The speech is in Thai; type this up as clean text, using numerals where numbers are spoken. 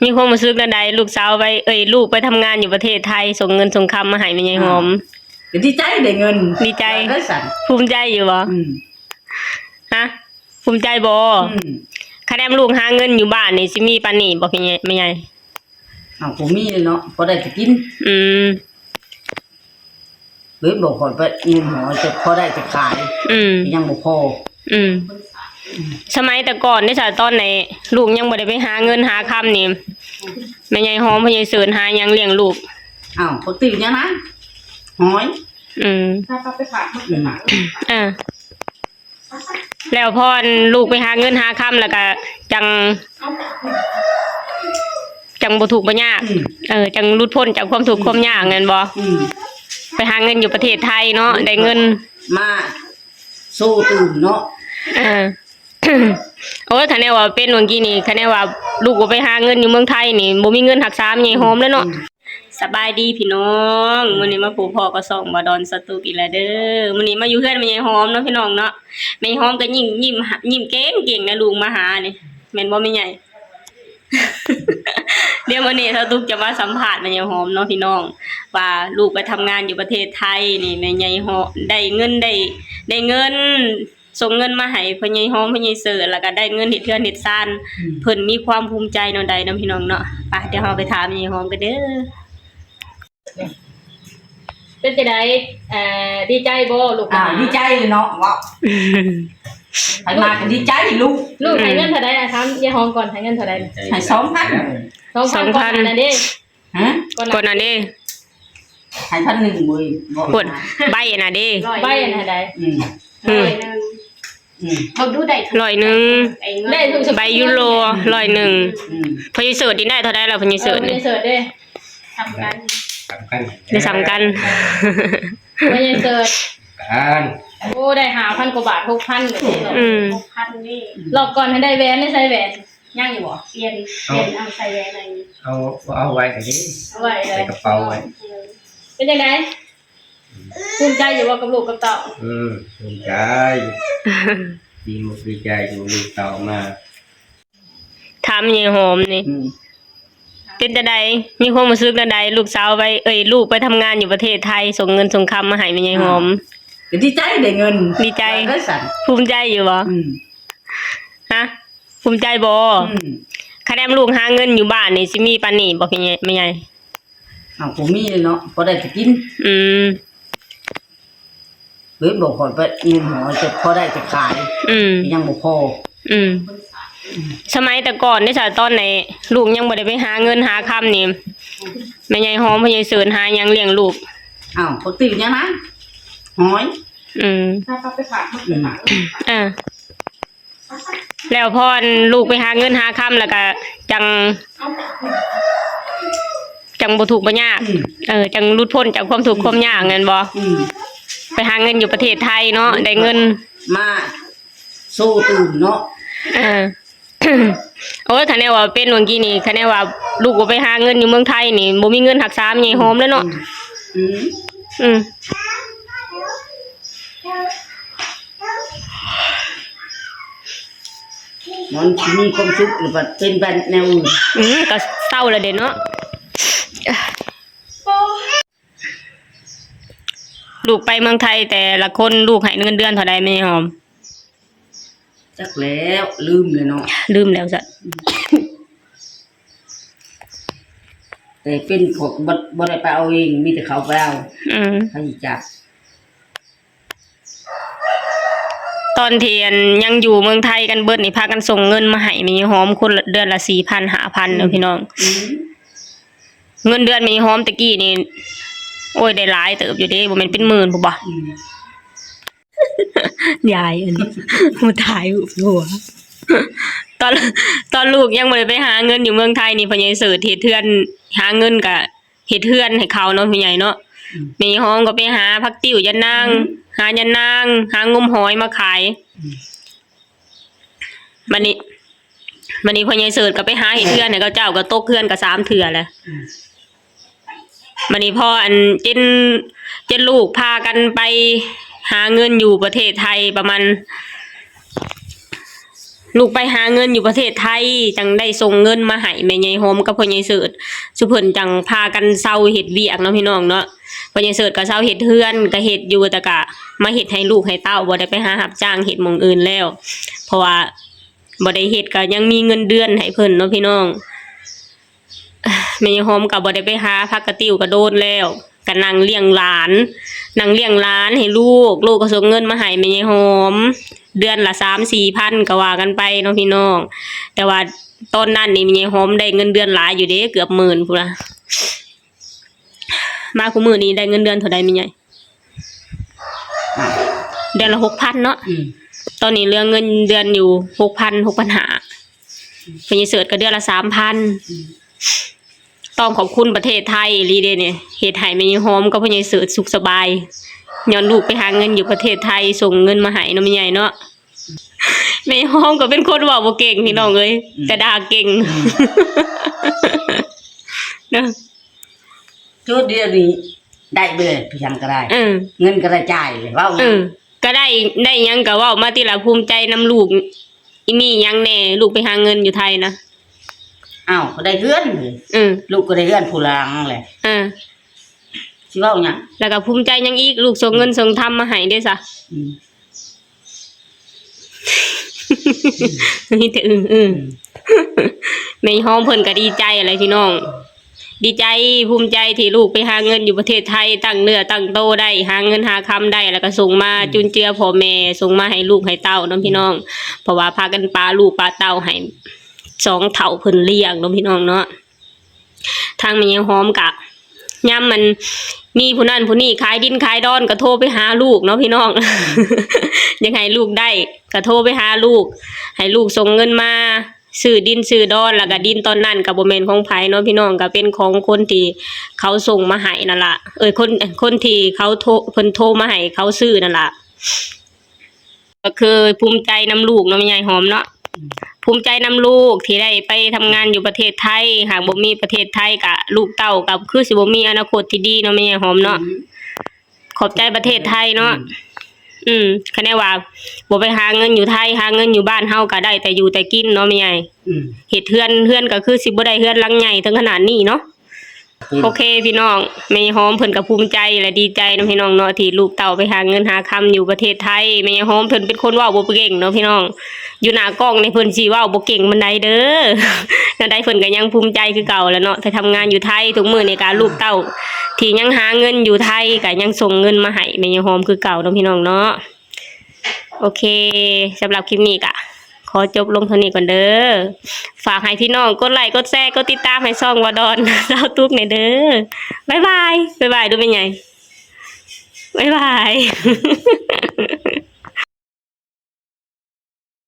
มีความรู้สึกใดลูกสาวไปลูกไปทำงานอยู่ประเทศไทยส่งเงินส่งคำมาให้แม่ยายหอมดีใจได้เงินดีใจได้สั่นภูมิใจอยู่บ่ฮะภูมิใจบ่คะแนนลูกหาเงินอยู่บ้านนี่สิมีปานนี้บ่พี่แม่ยายผมมีเลยเนาะพอได้จะกินหรือบอกก่อนไปเงินหอจะพอได้จะขายยังบ่พอสมัยแต่ก่อนนี่จ้ะตอนไหนลูกยังบ่ได้ไปหาเงินหาคำนี่แม่ยายหอมพ่อใหญ่เสิร์ชหายังเลี้ยงลูกปกติเนี่ยนะหอยถ้าเขาไปฝากแล้วพอลูกไปหาเงินหาคำแล้วก็จังบ่ทุกข์บ่ยากจังหลุดพ้นจากความทุกข์ความยากงั้นบ่ไปหาเงินอยู่ประเทศไทยเนาะได้เงินมาสู้ตื่นเนาะโอ้ยคะแนนว่าเป็นเมื่อกี้นี่คะแนนว่าลูกก็ไปหาเงินอยู่เมืองไทยนี่บ่มีเงินรักษาแม่ยายหอมแล้วเนาะสบายดีพี่น้องมื้อนี้มาปู่พ่อก็ส่องบ่ดอนสตูกอีกแล้วเด้อมื้อนี้มาอยู่เฮือนแม่ยายหอมเนาะพี่น้องเนาะแม่ยายหอมก็ยิ้มเก่งๆนะลูกมาหานี่แม่นบ่แม่ใหญ่ เดี๋ยววันนี้สตูกจะมาสัมภาษณ์แม่ยายหอมเนาะพี่น้องว่าลูกไปทำงานอยู่ประเทศไทยนี่แม่ยายหอมได้เงินส่งเงินมาให้พ่อใหญ่หอมพ่อใหญ่เสิร์ชแล้วก็ได้เงินเฮ็ดเทือนเฮ็ดซ่านเพิ่นมีความภูมิใจแนวใดนำพี่น้องเนาะไปเดี๋ยวเราไปถามแม่ยายหอมกันเด้อเป็นจังได๋ดีใจบ่ลูกดีใจเนาะว้าวให้มาก็ดีใจลูกให้เงินเท่าใดน่ะถามยายหอมก่อนให้เงินเท่าใดให้ 2,000 ก่อนน่ะเด้ก่อนน่ะเด้ให้1,000เว้ยกดใบน่ะเด้ใบน่ะได้เขาดูได้100ได้ใบยูโร100พอสิเสิร์ชได้เท่าใดแล้วพอสิเสิร์ชนี่เสิร์ชเด้ทำกันได้สำคัญพอสิเสิร์ชกันโอ้ได้5,000กว่าบาท 6,000เลย6,000นี่รอบก่อนให้ได้แหวนได้ใส่แหวนยังอยู่บ่เปลี่ยนเอาใส่แหวนอะไรเอาไว้ไอ้นี่เอาไว้ใส่กระเป๋าไว้เป็นจังได๋ภูมิใจอยู่บ่กับลูกกับเต้าภูมิใจดีใจที่ลูกเต้ามาถามยายหอมนี่เป็นจังได๋มีความรู้สึกจังได๋ลูกสาวไปลูกไปทำงานอยู่ประเทศไทยส่งเงินส่งคำมาให้แม่ยายหอมดีใจได้เงินดีใจได้สั่นภูมิใจอยู่บ่ฮะภูมิใจบ่คะแนนลูกหาเงินอยู่บ้านนี่สิมีปานนี้บ่พี่แม่ใหญ่ผมมีเลยเนาะพอได้จะกินหรือบอกก่อนไปเงินหอจะพอได้จะขายยังบ่พอสมัยแต่ก่อนนี่จ้ะตอนไหนลูกยังบ่ได้ไปหาเงินหาคำนี่แม่ยายหอมพ่อใหญ่เสิร์ชหายังเลี้ยงลูกปกติเนี่ยนะหอยถ้าเขาไปฝากแล้วพอลูกไปหาเงินหาคำแล้วก็จังบ่ทุกข์บ่ยากจังหลุดพ้นจากความทุกข์ความยากงั้นบ่ไปหาเงินอยู่ประเทศไทยเนาะได้เงินมาสู้ตื่นเนาะโอ้ยคะแนนว่าเป็นเมื่อกี้นี่คะแนนว่าลูกก็ไปหาเงินอยู่เมืองไทยนี่บ่มีเงินรักษาแม่ยายหอมแล้วเนาะมันมีความสุขหรือว่าเป็นแบบแนวก็เศร้าแล้วเด้เนาะลูกไปเมืองไทยแต่ละคนลูกให้เงินเดือนเท่าใดแม่หอมจักแล้วลืมเลยเนาะลืมแล้วจ้ะแต่เป็นพวกบ่ได้ไปเอาเองมีแต่เขาไปเอาเขาจับตอนที่ยังอยู่เมืองไทยกันเบิดนี่พากันส่งเงินมาให้แม่หอมคนเดือนละ 4,000 5,000เด้อพี่น้องเงินเดือนแม่หอมตะกี้นี่โอ้ยได้หลายเติบอยู่เด้บ่แม่นเป็นหมื่นพุ่นบ่ยายอันนี้มาถ่ายหัวตอนลูกยังบ่ได้ไปหาเงินอยู่เมืองไทยนี่พ่อใหญ่เสิร์ชเฮ็ดเทือนหาเงินก็เฮ็ดเทือนให้เขาเนาะพี่ใหญ่เนาะแม่หอมก็ไปหาผักติ้วยะนางหายะนางหางมหอยมาขายบัดนี้พ่อใหญ่เสิร์ชก็ไปหาเฮ็ดเทือนให้เขาเจ้าก็ตกเทือนก็3เทื่อแล้วบัดนี้พอเจนลูกพากันไปหาเงินอยู่ประเทศไทยประมาณ ลูกไปหาเงินอยู่ประเทศไทยจังได้ส่งเงินมาให้แม่ใหญ่หอมกับพ่อใหญ่เสิร์ชสุเพิ่นจังพากันเซาเฮ็ดเวียกเนาะพี่น้องเนาะพ่อใหญ่เสิร์ชก็เซาเฮ็ดเฮือนก็เฮ็ดอยู่แต่ก็มาเฮ็ดให้ลูกให้เต้าบ่ได้ไปหารับจ้างเฮ็ดหม้องอื่นแล้วเพราะว่าบ่ได้เฮ็ดก็ยังมีเงินเดือนให้เพิ่นเนาะพี่น้องแม่ใหญ่หอมก็บ่ได้ไปหาพักกระติ้วก็โดนแล้วก็นั่งเลี้ยงหลานให้ลูกก็ส่งเงินมาให้แม่ใหญ่หอมเดือนละ 3-4 พันก็ว่ากันไปเนาะพี่น้องแต่ว่าตอนนั้นนี่แม่ใหญ่หอมได้เงินเดือนหลายอยู่เด้เกือบ10,000พุ่นล่ะมาคุมื้อนี้ได้เงินเดือนเท่าใดแม่ใหญ่เดือนละ 6,000 เนาะตอนนี้เหลือเงินเดือนอยู่ 6,500 พ่อใหญ่เสิร์ชก็เดือนละ 3,000 ต้องขอบคุณประเทศไทยลีเดเนี่ยเฮ็ดให้แม่ยายหอมกับพ่อใหญ่เสิร์ชสุขสบายย้อนลูกไปหาเงินอยู่ประเทศไทยส่งเงินมาให้เนาะแม่ใหญ่เนาะแม่ยายหอมก็เป็นคนเว้าบ่เก่งพี่น้องเอ้ยแต่ด่าเก่งเนาะ จุดเดียวนี้ได้ไปเลยพี่ยังก็ได้เงินก็ได้จ่ายเลยเว้าก็ได้หยังก็เว้ามาติละภูมิใจนำลูกอีมีหยังแน่ลูกไปหาเงินอยู่ไทยนะอ้าวก็ได้เฮือนเลยลูกก็ได้เฮือนผู้หลังแหละสิเว้าหยังแล้วก็ภูมิใจหยังอีกลูกส่งเงินส่งทำมาให้เด้ซะนี่แต่แม่หอมเพิ่นก็ดีใจอะไรพี่น้องดีใจภูมิใจที่ลูกไปหาเงินอยู่ประเทศไทยตั้งเนื้อตั้งโตได้หาเงินหาคำได้แล้วก็ส่งมาจุนเจือพ่อแม่ส่งมาให้ลูกให้เต้าน้องพี่น้องเพราะว่าพากันปาลูกปาเต้าให้2 เท่าเพิ่นเลี้ยงน้องพี่น้องเนาะทางแม่ยายหอมกะย่ำมันมีผู้นั้นผู้นี้ขายดินขายดอนก็โทรไปหาลูกเนาะพี่น้อง ยังให้ลูกได้ก็โทรไปหาลูกให้ลูกส่งเงินมาซื้อดินซื้อดอนแล้วก็ดินตอนนั้นก็บ่แม่นของไผเนาะพี่น้องก็เป็นของคนที่เขาส่งมาให้นั่นล่ะคนที่เขาเพิ่นโทรมาให้เขาซื้อนั่นล่ะก็คือภูมิใจนำลูกเนาะแม่ยายหอมเนาะภูมิใจนำลูกที่ได้ไปทำงานอยู่ประเทศไทยหากบ่มีประเทศไทยก็ลูกเต้าก็คือสิบ่มีอนาคตที่ดีเนาะแม่ยายหอมเนาะขอบใจประเทศไทยเนาะคะแนนว่าบ่ไปหาเงินอยู่ไทยหาเงินอยู่บ้านเฮาก็ได้แต่อยู่แต่กินเนาะแม่ใหญ่เฮ็ดเฮือนก็คือสิบ่ได้เฮือนหลังใหญ่ถึงขนาดนี้เนาะโอเคพี่น้องแม่หอมเพิ่นก็ภูมิใจและดีใจเนาะพี่น้องเนาะที่ลูกเต้าไปหาเงินหาคำอยู่ประเทศไทยแม่หอมเพิ่นเป็นคนเว้าบ่เก่งเนาะพี่น้องอยู่หน้ากล้องนี่เพิ่นสิเว้าบ่เก่งปานใดเด้อนั่นได้เพิ่นก็ยังภูมิใจคือเก่าแล้วเนาะไปทำงานอยู่ไทยทุกมื้อในการลูกเต้าที่ยังหาเงินอยู่ไทยก็ยังส่งเงินมาให้แม่หอมคือเก่าเนาะพี่น้องเนาะโอเคสำหรับคลิปนี้ก็ขอจบลงเท่านี้ก่อนเด้อฝากให้พี่น้องกดไลค์กดแชร์กดติดตามให้ช่องวดอนสาวตุ๊กหน่อยเด้อบ๊ายบายดูเป็นไงบ๊ายบาย